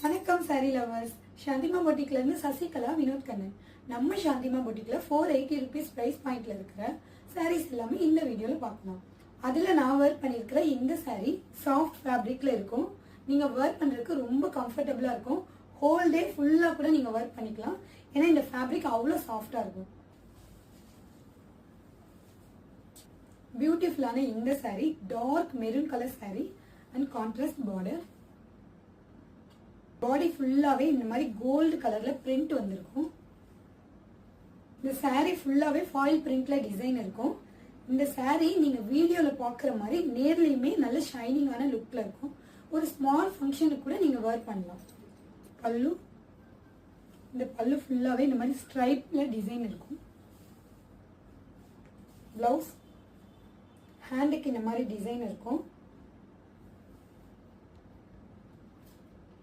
வணக்கம் sorry lovers. சாந்திமா பொட்டிக்ல இருந்து சசிகலா வினோத் கண்ணன். நம்ம சாந்திமா பொட்டிக்ல 480 rupees பிரைஸ் பாயிண்ட்ல இருக்கிற சாரீஸ் எல்லாமே இந்த வீடியோல பார்க்கலாம். அதுல நான் வேர் பண்ணியிருக்கிற இந்த சாரி சாஃப்ட் ஃபேப்ரிக்ல இருக்கும். நீங்க வேர் பண்றதுக்கு ரொம்ப கம்ஃபர்டபுளா இருக்கும். ஹோல் டே ஃபுல்லா கூட நீங்க வேர் பண்ணிக்கலாம். ஏன்னா இந்த ஃபேப்ரிக் அவ்வளவு சாஃப்டா இருக்கும். பியூட்டிஃபுல்லான இந்த sari dark maroon colour sari and contrast border. Body ஃபுல்லாவே இந்த மாதிரி கோல்டு கலர்ல பிரிண்ட் வந்திருக்கும். இந்த சாரி ஃபுல்லாவே ஃபாயில் பிரிண்ட்ல டிசைன் இருக்கும். இந்த சாரி நீங்க வீடியோல பாக்குற மாதிரி நேர்லயுமே நல்ல ஷைனிங்கான லுக்ல இருக்கும். ஒரு ஸ்மால் ஃபங்க்ஷனுக்கு கூட நீங்க வேர் பண்ணலாம். பல்லு, இந்த பல்லு ஃபுல்லாவே இந்த மாதிரி ஸ்ட்ரைப்ல டிசைன் இருக்கும். பிளவுஸ், ஹேண்டுக்கு இந்த மாதிரி டிசைன் இருக்கும்.